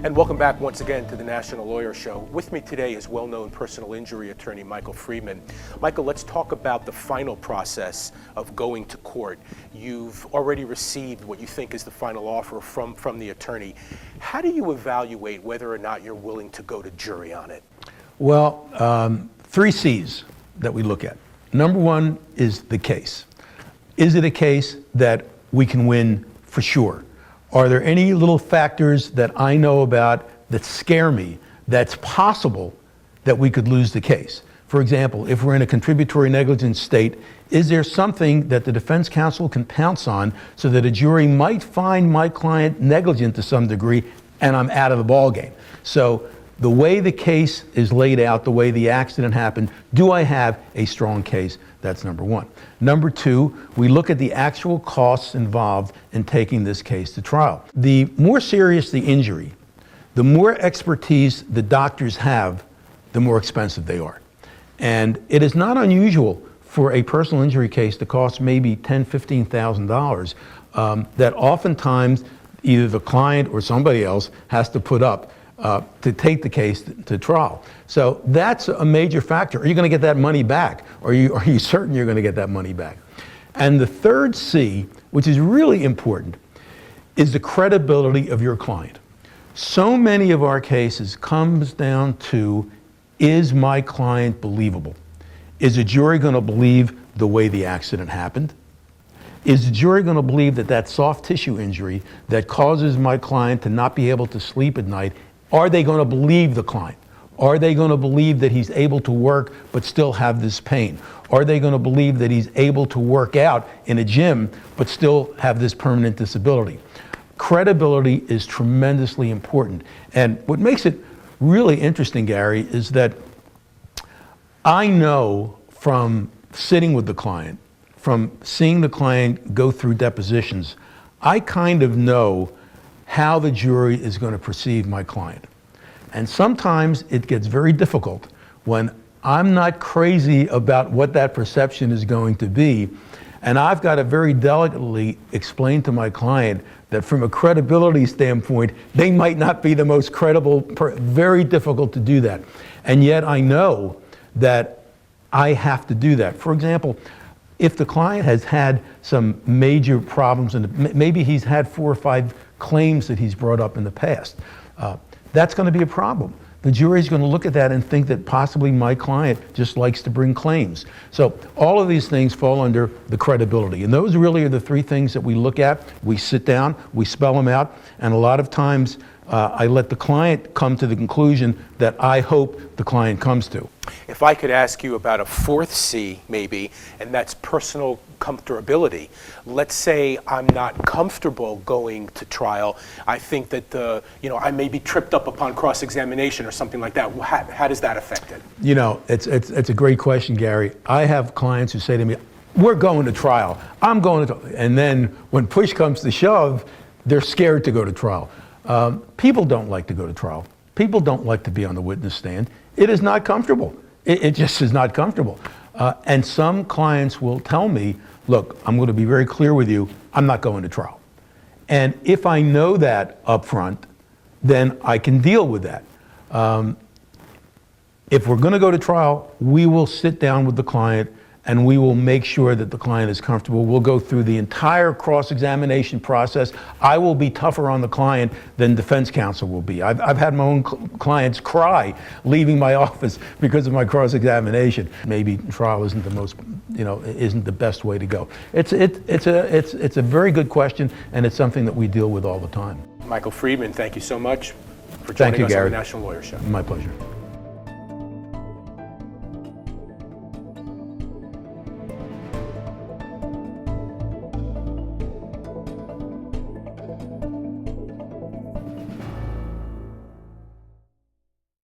And welcome back once again to the National Lawyer Show. With me today is well-known personal injury attorney Michael Friedman. Michael, let's talk about the final process of going to court. You've already received what you think is the final offer from the attorney. How do you evaluate whether or not you're willing to go to jury on it? Well, 3 C's that we look at. Number one is the case. Is it a case that we can win for sure? Are there any little factors that I know about that scare me that's possible that we could lose the case? For example, if we're in a contributory negligence state, is there something that the defense counsel can pounce on so that a jury might find my client negligent to some degree and I'm out of the ballgame? So the way the case is laid out, the way the accident happened, do I have a strong case? That's number one. Number two, we look at the actual costs involved in taking this case to trial. The more serious the injury, the more expertise the doctors have, the more expensive they are. And it is not unusual for a personal injury case to cost maybe $10,000, $15,000 that oftentimes either the client or somebody else has to put up to take the case to trial. So that's a major factor. Are you going to get that money back? Are you certain you're going to get that money back? And the third C, which is really important, is the credibility of your client. So many of our cases comes down to, is my client believable? Is a jury going to believe the way the accident happened? Is the jury going to believe that that soft tissue injury that causes my client to not be able to sleep at night, are they going to believe the client? Are they going to believe that he's able to work but still have this pain? Are they going to believe that he's able to work out in a gym but still have this permanent disability? Credibility is tremendously important. And what makes it really interesting, Gary, is that I know from sitting with the client, from seeing the client go through depositions, I kind of know how the jury is going to perceive my client. And sometimes it gets very difficult when I'm not crazy about what that perception is going to be, and I've got to very delicately explain to my client that from a credibility standpoint, they might not be the most credible, very difficult to do that. And yet I know that I have to do that. For example, if the client has had some major problems, and maybe he's had 4 or 5 claims that he's brought up in the past, that's going to be a problem. The jury is going to look at that and think that possibly my client just likes to bring claims. So all of these things fall under the credibility. And those really are the 3 things that we look at. We sit down, we spell them out, and a lot of times I let the client come to the conclusion that I hope the client comes to. If I could ask you about a 4th C, maybe, and that's personal comfortability. Let's say I'm not comfortable going to trial. I think that I may be tripped up upon cross-examination or something like that. How does that affect it? You know, it's a great question, Gary. I have clients who say to me, we're going to trial. I'm going to, and then when push comes to shove, they're scared to go to trial. People don't like to go to trial. People don't like to be on the witness stand. It is not comfortable. It just is not comfortable. And some clients will tell me, look, I'm going to be very clear with you, I'm not going to trial. And if I know that up front, then I can deal with that. If we're going to go to trial, we will sit down with the client and we will make sure that the client is comfortable. We'll go through the entire cross-examination process. I will be tougher on the client than defense counsel will be. I've had my own clients cry leaving my office because of my cross-examination. Maybe trial isn't the most, isn't the best way to go. It's a very good question, and it's something that we deal with all the time. Michael Friedman, thank you so much for joining us on the National Lawyer Show. My pleasure.